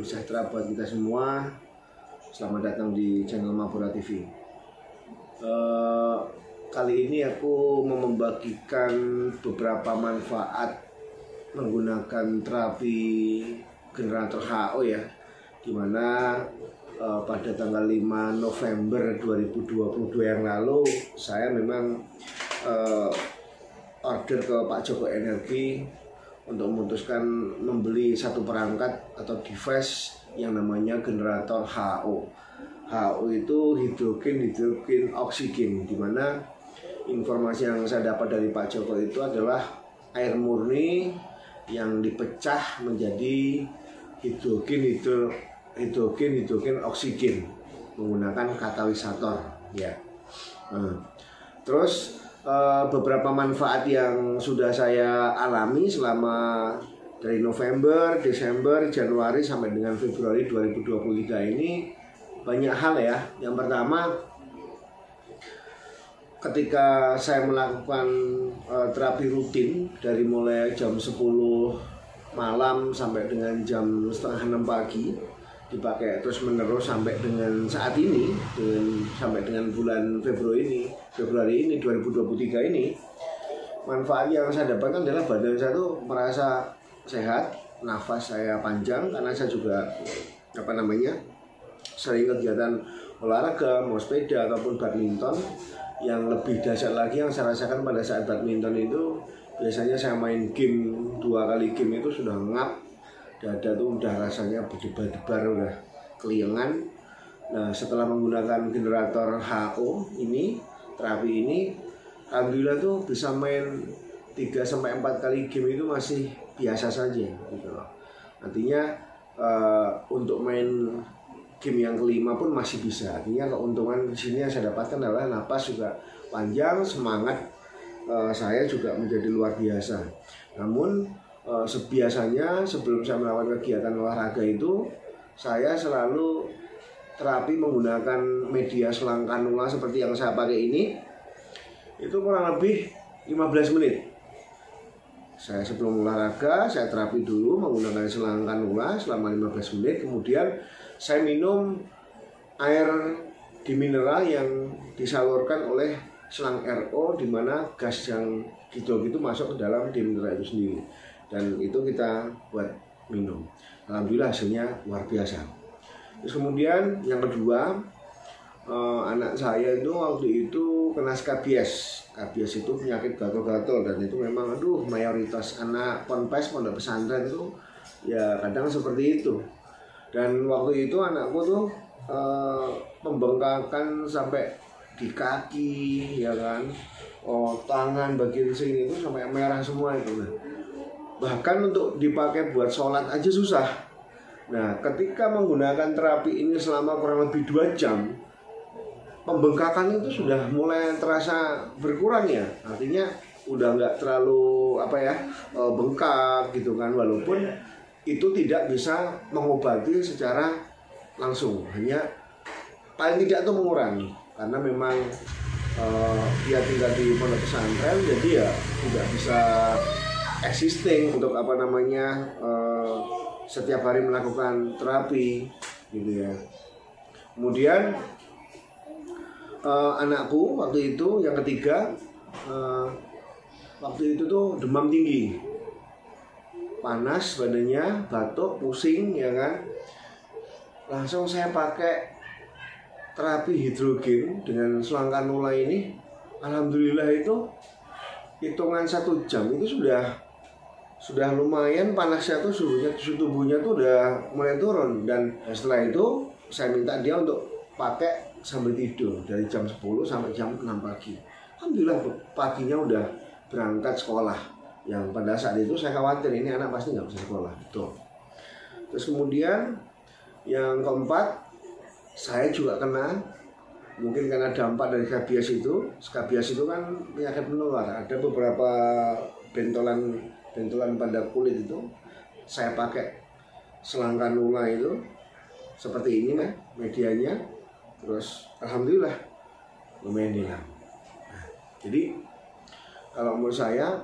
sejahtera buat kita semua. Selamat datang di channel Mapura TV. Kali ini aku mau membagikan beberapa manfaat menggunakan terapi generator HO ya, dimana pada tanggal 5 November 2022 yang lalu saya memang order ke Pak Joko Energi untuk memutuskan membeli satu perangkat atau device yang namanya generator HO. HO itu hidrogen oksigen, dimana informasi yang saya dapat dari Pak Joko itu adalah air murni yang dipecah menjadi hidrogen oksigen menggunakan katalisator ya. Terus beberapa manfaat yang sudah saya alami selama dari November, Desember, Januari sampai dengan Februari 2023 ini banyak hal ya. Yang pertama, ketika saya melakukan terapi rutin dari mulai jam 10 malam sampai dengan jam setengah 6 pagi, dipakai terus menerus sampai dengan saat ini, sampai dengan bulan Februari ini 2023 ini, manfaat yang saya dapatkan adalah badan saya tuh merasa sehat, nafas saya panjang karena saya juga sering kegiatan olahraga, mau sepeda ataupun badminton. Yang lebih dahsyat lagi yang saya rasakan pada saat badminton itu, biasanya saya main game 2 kali game itu sudah ngap, dada tuh udah rasanya berdebar-debar, udah keliengan. Nah, setelah menggunakan generator HO ini, terapi ini, alhamdulillah tuh bisa main 3-4 kali game itu masih biasa saja gitu loh. Artinya untuk main game yang kelima pun masih bisa. Artinya keuntungan di sini yang saya dapatkan adalah napas juga panjang, semangat saya juga menjadi luar biasa. Namun sebiasanya sebelum saya melakukan kegiatan olahraga itu, saya selalu terapi menggunakan media selang kanula seperti yang saya pakai ini, itu kurang lebih 15 menit. Saya sebelum olahraga, saya terapi dulu menggunakan selang kanula selama 15 menit. Kemudian saya minum air dimineral yang disalurkan oleh selang RO, di mana gas yang hidrogen itu masuk ke dalam dimineral itu sendiri. Dan itu kita buat minum. Alhamdulillah hasilnya luar biasa. Terus kemudian yang kedua, anak saya itu waktu itu kena skabies. Skabies itu penyakit gatal-gatal, dan itu memang mayoritas anak ponpes, pondok pesantren itu ya kadang seperti itu. Dan waktu itu anakku tuh pembengkakan sampai di kaki ya kan, tangan bagian sini itu sampai merah semua itu. Nah, bahkan untuk dipakai buat sholat aja susah. Nah, ketika menggunakan terapi ini selama kurang lebih 2 jam, pembengkakan itu sudah mulai terasa berkurang ya. Artinya udah nggak terlalu bengkak gitu kan, walaupun itu tidak bisa mengobati secara langsung, hanya paling tidak itu mengurangi, karena memang dia tinggal di pondok pesantren, jadi ya tidak bisa existing untuk setiap hari melakukan terapi gitu ya. Kemudian anakku waktu itu yang ketiga, waktu itu tuh demam tinggi, panas badannya, batuk, pusing ya kan. Langsung saya pakai terapi hidrogen dengan selang kanula ini. Alhamdulillah itu hitungan 1 jam itu sudah lumayan panasnya tuh, suhu tubuhnya tuh udah mulai turun. Dan setelah itu saya minta dia untuk pakai sambil tidur dari jam 10 sampai jam 6 pagi. Alhamdulillah paginya udah berangkat sekolah. Yang pada saat itu saya khawatir ini anak pasti nggak bisa sekolah. Betul. Terus kemudian yang keempat, saya juga kena, mungkin karena dampak dari skabies itu. Skabies itu kan penyakit menular. Ada beberapa bentolan pada kulit itu. Saya pakai selang kanula itu seperti ini kan medianya. Terus alhamdulillah lumayan hilang. Nah, jadi kalau menurut saya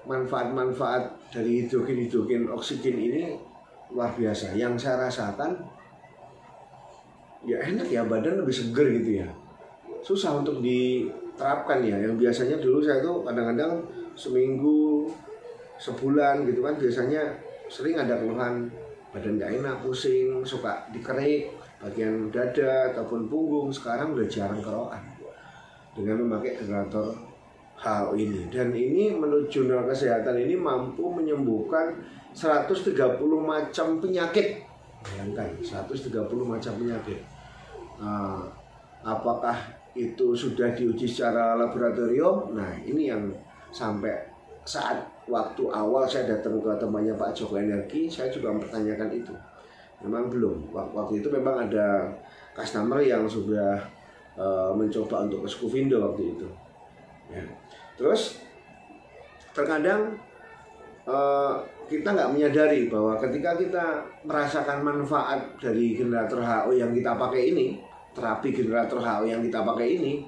manfaat-manfaat dari hidrogen oksigen ini luar biasa. Yang saya rasakan ya enak ya, badan lebih seger gitu ya. Susah untuk diterapkan ya. Yang biasanya dulu saya tuh kadang-kadang seminggu, sebulan gitu kan, biasanya sering ada keluhan badan gak enak, pusing, suka dikerik bagian dada ataupun punggung. Sekarang udah jarang kerokan dengan memakai generator HO ini. Dan ini menurut jurnal kesehatan ini mampu menyembuhkan 130 macam penyakit. Bayangkan 130 macam penyakit. Apakah itu sudah diuji secara laboratorium? Nah ini yang sampai saat waktu awal saya datang ke temannya Pak Joko Energi, saya juga mempertanyakan itu. Memang belum. Waktu itu memang ada customer yang sudah mencoba untuk ke Skufindo waktu itu. Ya. Terus terkadang kita nggak menyadari bahwa ketika kita merasakan manfaat dari generator HO yang kita pakai ini, terapi generator HO yang kita pakai ini,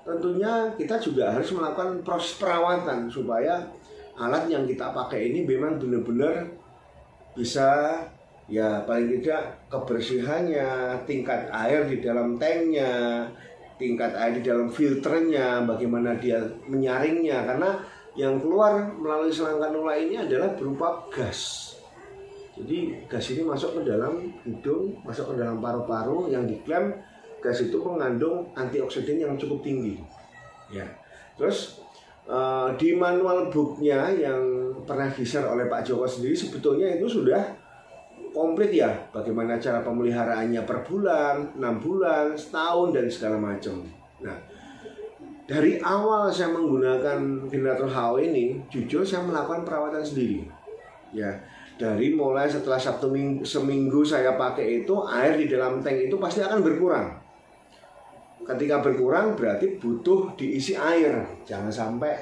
tentunya kita juga harus melakukan proses perawatan supaya alat yang kita pakai ini memang benar-benar bisa, ya paling tidak kebersihannya, tingkat air di dalam tanknya, tingkat air di dalam filternya, bagaimana dia menyaringnya. Karena yang keluar melalui selang kanula ini adalah berupa gas. Jadi gas ini masuk ke dalam hidung, masuk ke dalam paru-paru, yang diklaim gas itu mengandung antioksidan yang cukup tinggi. Ya. Terus di manual booknya yang pernah di-share oleh Pak Joko sendiri, sebetulnya itu sudah komplit ya, bagaimana cara pemeliharaannya per bulan, 6 bulan, setahun, dan segala macam. Nah, dari awal saya menggunakan generator HO ini, jujur saya melakukan perawatan sendiri. Ya, dari mulai setelah seminggu saya pakai itu, air di dalam tank itu pasti akan berkurang. Ketika berkurang berarti butuh diisi air. Jangan sampai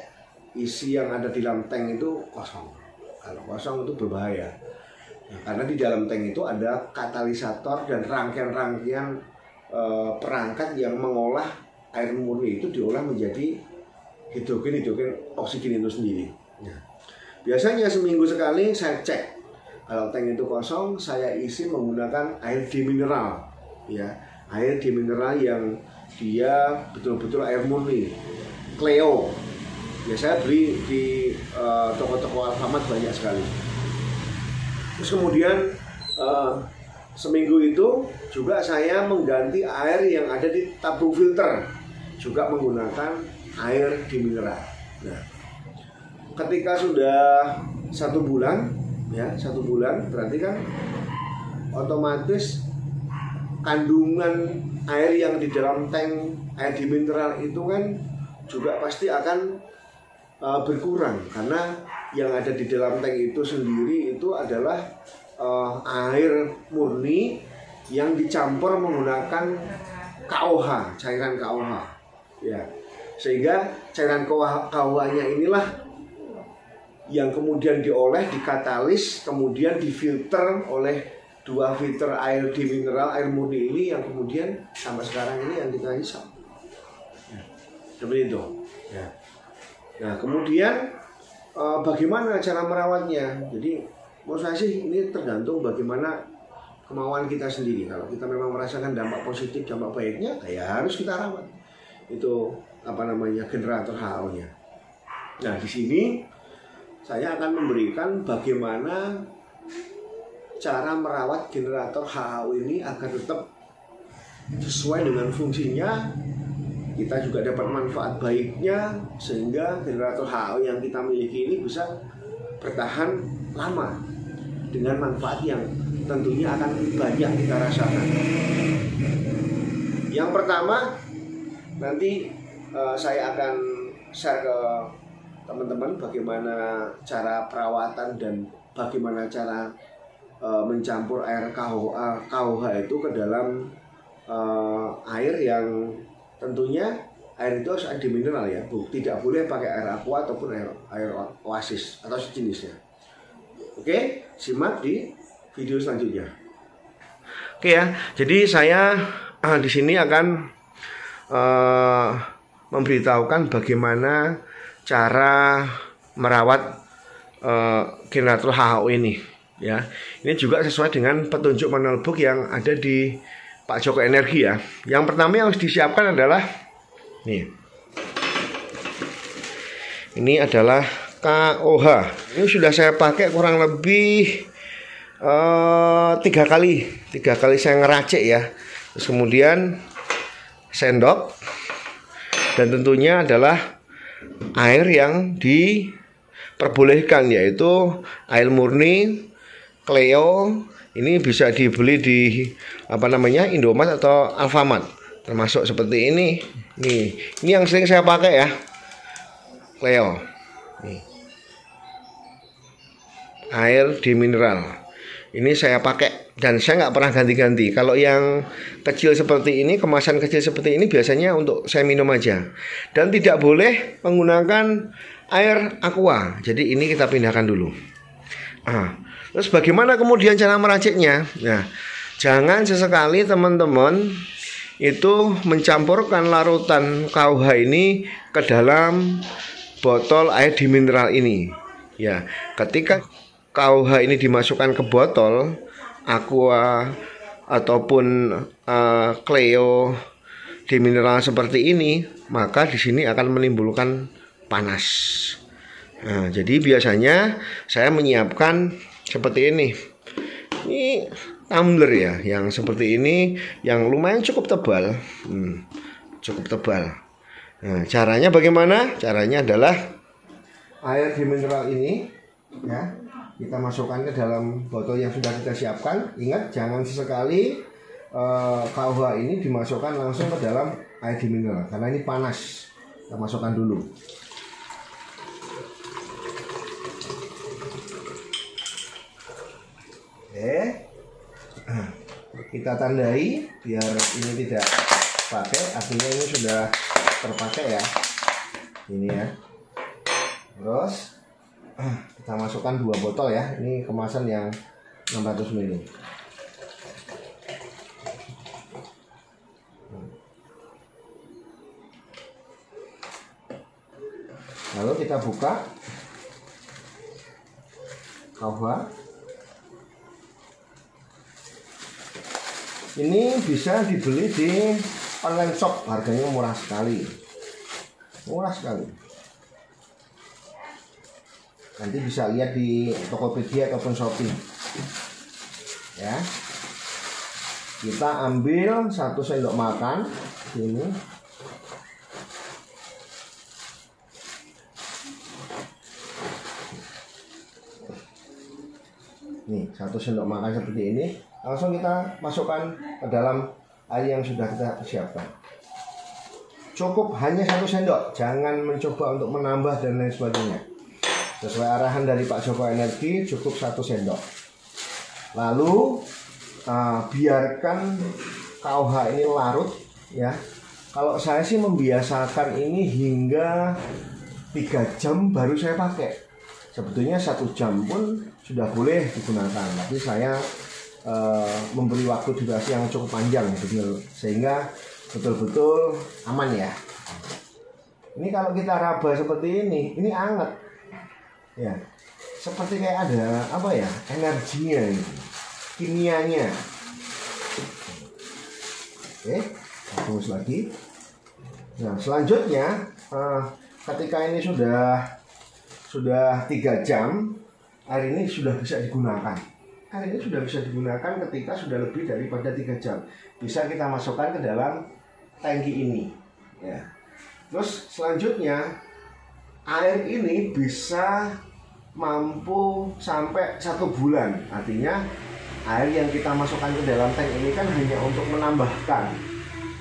isi yang ada di dalam tank itu kosong. Kalau kosong itu berbahaya. Nah, karena di dalam tank itu ada katalisator dan rangkaian-rangkaian perangkat yang mengolah air murni itu, diolah menjadi hidrogen, oksigen itu sendiri. Nah, biasanya seminggu sekali saya cek. Kalau tank itu kosong, saya isi menggunakan air demineral. Ya, air demineral yang dia betul-betul air murni, Cleo. Ya, saya beli di toko-toko Alfamart banyak sekali. Terus kemudian seminggu itu juga saya mengganti air yang ada di tabung filter, juga menggunakan air demineral. Nah, ketika sudah 1 bulan, ya 1 bulan, berarti kan otomatis kandungan air yang di dalam tank air demineral itu kan juga pasti akan berkurang, karena yang ada di dalam tank itu sendiri itu adalah air murni yang dicampur menggunakan KOH, cairan KOH. Ya, sehingga cairan KOH-nya inilah yang kemudian diolah, dikatalis, kemudian difilter oleh 2 filter air demineral, air murni ini, yang kemudian sampai sekarang ini yang kita hisap. Ya, seperti itu. Ya. Nah, kemudian bagaimana cara merawatnya? Jadi menurut saya sih ini tergantung bagaimana kemauan kita sendiri. Kalau kita memang merasakan dampak positif, dampak baiknya, ya harus kita rawat. Itu generator HO-nya. Nah, di sini saya akan memberikan bagaimana cara merawat generator HO ini agar tetap sesuai dengan fungsinya, kita juga dapat manfaat baiknya, sehingga generator HO yang kita miliki ini bisa bertahan lama dengan manfaat yang tentunya akan banyak kita rasakan. Yang pertama, nanti saya akan share ke teman-teman bagaimana cara perawatan dan bagaimana cara mencampur air KOH itu ke dalam air yang tentunya air itu harus air demineral ya, tidak boleh pakai air aqua ataupun air oasis atau sejenisnya. Oke, simak di video selanjutnya. Oke ya, jadi saya di sini akan memberitahukan bagaimana cara merawat generator HO ini. ya. Ini juga sesuai dengan petunjuk manual book yang ada di Pak Joko Energi ya. Yang pertama yang harus disiapkan adalah nih. Ini adalah KOH. Ini sudah saya pakai kurang lebih 3 kali saya ngeracik ya. Terus kemudian sendok, dan tentunya adalah air yang diperbolehkan, yaitu air murni Cleo. Ini bisa dibeli di Indomaret atau Alfamart, termasuk seperti ini. Ini yang sering saya pakai ya, Cleo. Nih. Air di mineral. Ini saya pakai dan saya nggak pernah ganti-ganti. Kalau yang kecil seperti ini, kemasan kecil seperti ini biasanya untuk saya minum aja. Dan tidak boleh menggunakan air aqua. Jadi ini kita pindahkan dulu. Terus bagaimana kemudian cara meraciknya? Nah, jangan sesekali teman-teman itu mencampurkan larutan KOH ini ke dalam botol air di mineral ini. Ya, ketika KOH ini dimasukkan ke botol aqua ataupun Cleo di mineral seperti ini, maka di sini akan menimbulkan panas. Nah, jadi biasanya saya menyiapkan seperti ini. Ini tumbler ya, yang seperti ini, yang lumayan cukup tebal, cukup tebal. Nah, caranya bagaimana? Caranya adalah air di mineral ini, ya, kita masukkan ke dalam botol yang sudah kita siapkan. Ingat, jangan sesekali KOH ini dimasukkan langsung ke dalam air di mineral, karena ini panas. Kita masukkan dulu. Oke, kita tandai biar ini tidak pakai, artinya ini sudah terpakai ya. Ini ya. Terus kita masukkan 2 botol ya. Ini kemasan yang 600 ml. Lalu kita buka KOH. Ini bisa dibeli di online shop, harganya murah sekali. Murah sekali. Nanti bisa lihat di Tokopedia ataupun Shopee. Ya. Kita ambil 1 sendok makan ini. Nih, 1 sendok makan seperti ini. Langsung kita masukkan ke dalam air yang sudah kita siapkan. Cukup hanya 1 sendok, jangan mencoba untuk menambah dan lain sebagainya. Sesuai arahan dari Pak Joko Energi, cukup 1 sendok. Lalu biarkan KOH ini larut ya. Kalau saya sih membiasakan ini hingga 3 jam baru saya pakai. Sebetulnya 1 jam pun sudah boleh digunakan, tapi saya memberi waktu durasi yang cukup panjang sehingga betul-betul aman ya. Ini kalau kita raba seperti ini hangat ya, seperti kayak ada energinya gitu, kimianya. Oke, terus lagi. Nah, selanjutnya ketika ini sudah 3 jam, air ini sudah bisa digunakan. Air ini sudah bisa digunakan ketika sudah lebih daripada 3 jam. Bisa kita masukkan ke dalam tangki ini. Ya. Terus selanjutnya, air ini bisa mampu sampai 1 bulan. Artinya air yang kita masukkan ke dalam tank ini kan hanya untuk menambahkan.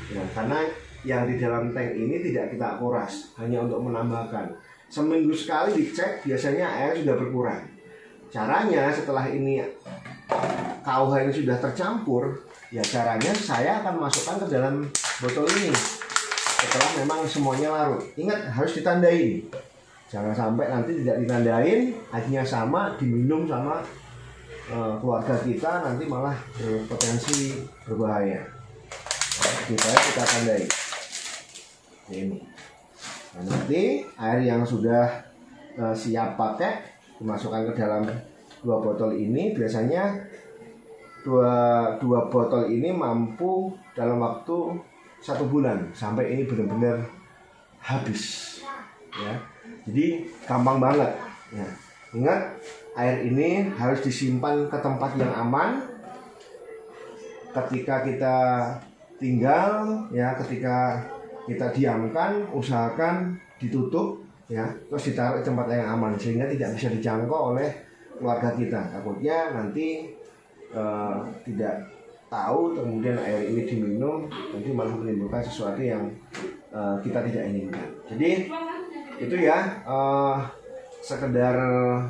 Ya, karena yang di dalam tank ini tidak kita kuras, hanya untuk menambahkan. Seminggu sekali dicek, biasanya air sudah berkurang. Caranya setelah ini KOH ini sudah tercampur, ya caranya saya akan masukkan ke dalam botol ini. Setelah memang semuanya larut, ingat harus ditandai. Jangan sampai nanti tidak ditandain, akhirnya sama diminum sama keluarga kita, nanti malah berpotensi berbahaya. Kita tandai ini. Nah, nanti air yang sudah siap pakai dimasukkan ke dalam 2 botol ini biasanya dua botol ini mampu dalam waktu 1 bulan sampai ini benar-benar habis ya. Jadi gampang banget ya. Ingat, air ini harus disimpan ke tempat yang aman. Ketika kita tinggal ya, ketika kita diamkan, usahakan ditutup ya, terus ditaruh di tempat yang aman sehingga tidak bisa dijangkau oleh keluarga kita. Takutnya nanti tidak tahu kemudian air ini diminum, nanti malah menimbulkan sesuatu yang kita tidak inginkan. Jadi itu ya, sekedar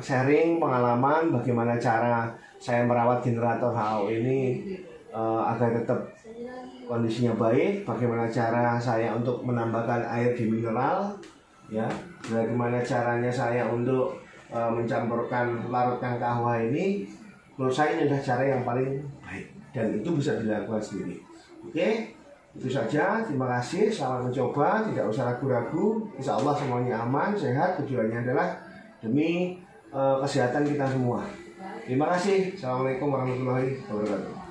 sharing pengalaman bagaimana cara saya merawat generator HO ini agar tetap kondisinya baik, bagaimana cara saya untuk menambahkan air di mineral ya, bagaimana caranya saya untuk mencampurkan larutkan KUH ini. Menurut saya ini adalah cara yang paling baik dan itu bisa dilakukan sendiri. Oke, itu saja. Terima kasih. Selamat mencoba. Tidak usah ragu-ragu. Insya Allah semuanya aman, sehat. Tujuannya adalah demi kesehatan kita semua. Terima kasih. Assalamualaikum warahmatullahi wabarakatuh.